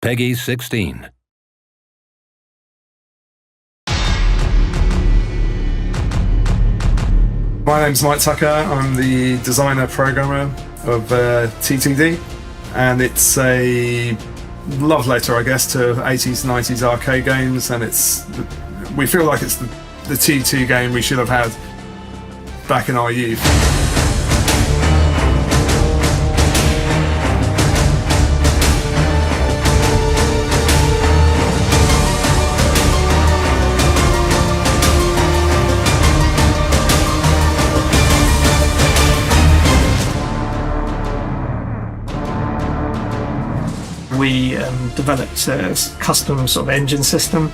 Peggy 16. My name's Mike Tucker. I'm the designer programmer of TTD, and it's a love letter, I guess, to 80s, 90s arcade games, and we feel like it's the T2 game we should have had back in our youth. We developed a custom sort of engine system.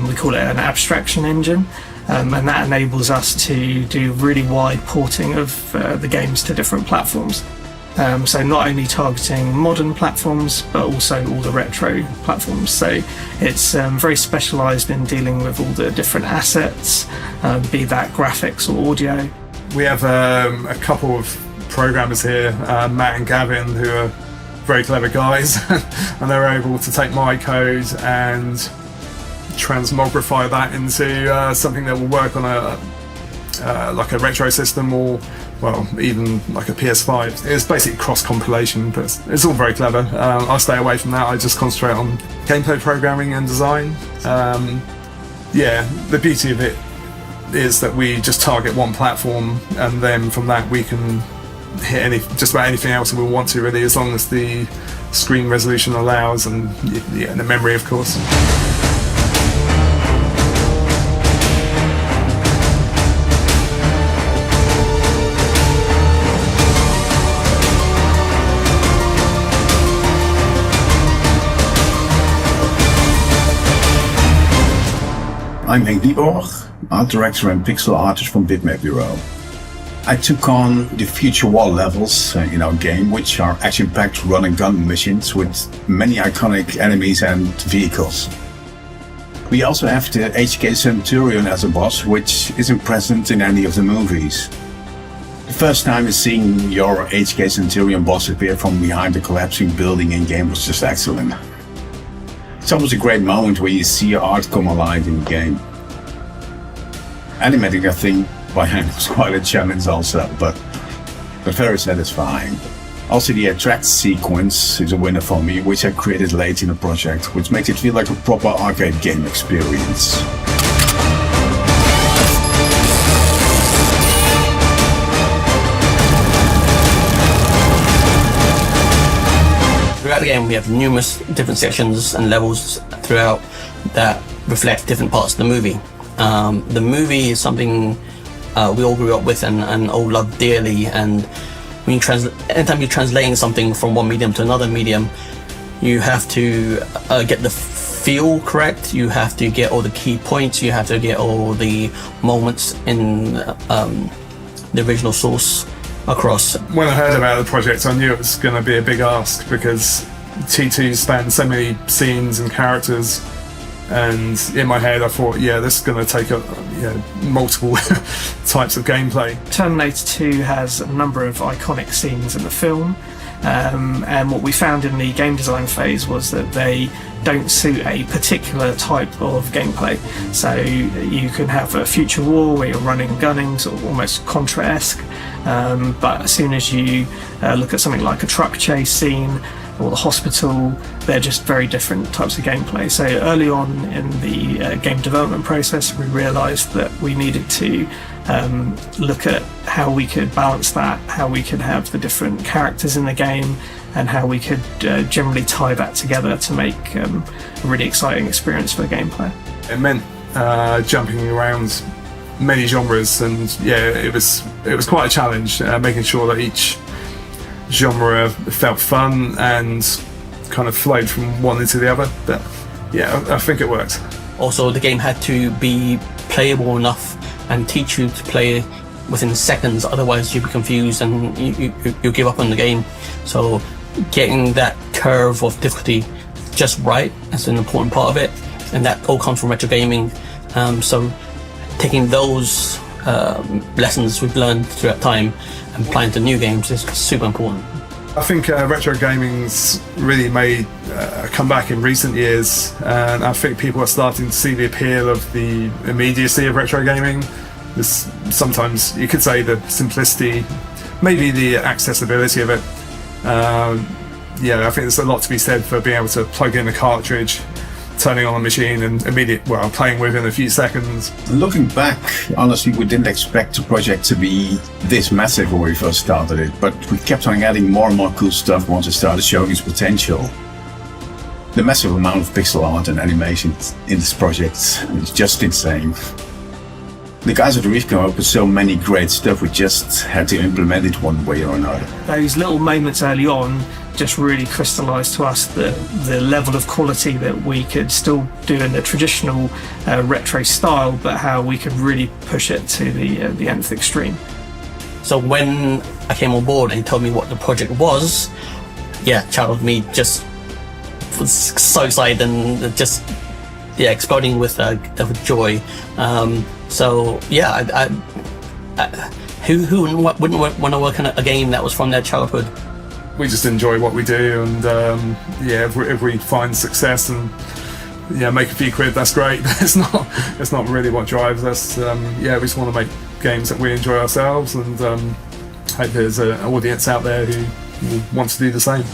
We call it an abstraction engine, and that enables us to do really wide porting of the games to different platforms. So not only targeting modern platforms, but also all the retro platforms. So it's very specialised in dealing with all the different assets, be that graphics or audio. We have a couple of programmers here, Matt and Gavin, who are very clever guys, and they're able to take my code and transmogrify that into something that will work on like a retro system, or well, even like a PS5. It's basically cross compilation, but it's all very clever. I stay away from that. I just concentrate on gameplay programming and design. Yeah, the beauty of it is that we just target one platform, and then from that we can hit just about anything else we want to, really, as long as the screen resolution allows, and yeah, the memory, of course. I'm Henk Dieborg, art director and pixel artist from Bitmap Bureau. I took on the future war levels in our game, which are action-packed run-and-gun missions with many iconic enemies and vehicles. We also have the HK Centurion as a boss, which isn't present in any of the movies. The first time seeing your HK Centurion boss appear from behind a collapsing building in-game was just excellent. It's almost a great moment when you see your art come alive in the game. Animating a thing by hand was quite a challenge also, but very satisfying. Also, the attract sequence is a winner for me, which I created late in the project, which makes it feel like a proper arcade game experience. Throughout the game we have numerous different sections and levels throughout that reflect different parts of the movie. The movie is something we all grew up with and all love dearly, and when anytime you're translating something from one medium to another medium, you have to get the feel correct, you have to get all the key points, you have to get all the moments in the original source across. When I heard about the project, I knew it was going to be a big ask, because T2 spans so many scenes and characters, and in my head I thought, yeah, this is going to take multiple types of gameplay. Terminator 2 has a number of iconic scenes in the film, and what we found in the game design phase was that they don't suit a particular type of gameplay. So you can have a future war where you're running and gunning, sort of almost Contra-esque, but as soon as you look at something like a truck chase scene or the hospital, they're just very different types of gameplay. So early on in the game development process, we realised that we needed to look at how we could balance that, how we could have the different characters in the game, and how we could generally tie that together to make a really exciting experience for the gameplay. It meant jumping around many genres, and yeah, it was quite a challenge, making sure that each genre felt fun and kind of flowed from one into the other. But yeah, I think it worked. Also, the game had to be playable enough and teach you to play within seconds, otherwise you'd be confused and you give up on the game. So getting that curve of difficulty just right is an important part of it, and that all comes from retro gaming. So taking those lessons we've learned throughout time and applying to new games is super important. I think retro gaming's really made a comeback in recent years, and I think people are starting to see the appeal of the immediacy of retro gaming. There's sometimes you could say the simplicity, maybe the accessibility of it. Yeah, I think there's a lot to be said for being able to plug in a cartridge, turning on a machine, and playing within a few seconds. Looking back, honestly, we didn't expect the project to be this massive when we first started it, but we kept on adding more and more cool stuff once it started showing its potential. The massive amount of pixel art and animation in this project is just insane. The guys at Reef came up with so many great stuff, we just had to implement it one way or another. Those little moments early on just really crystallised to us the level of quality that we could still do in the traditional retro style, but how we could really push it to the nth extreme. So when I came on board and he told me what the project was, yeah, childhood me just was so excited and just exploding with joy. So yeah, who wouldn't want to work on a game that was from their childhood? We just enjoy what we do, and if we find success and make a few quid, that's great. It's not really what drives us. We just want to make games that we enjoy ourselves, and hope there's an audience out there who wants to do the same.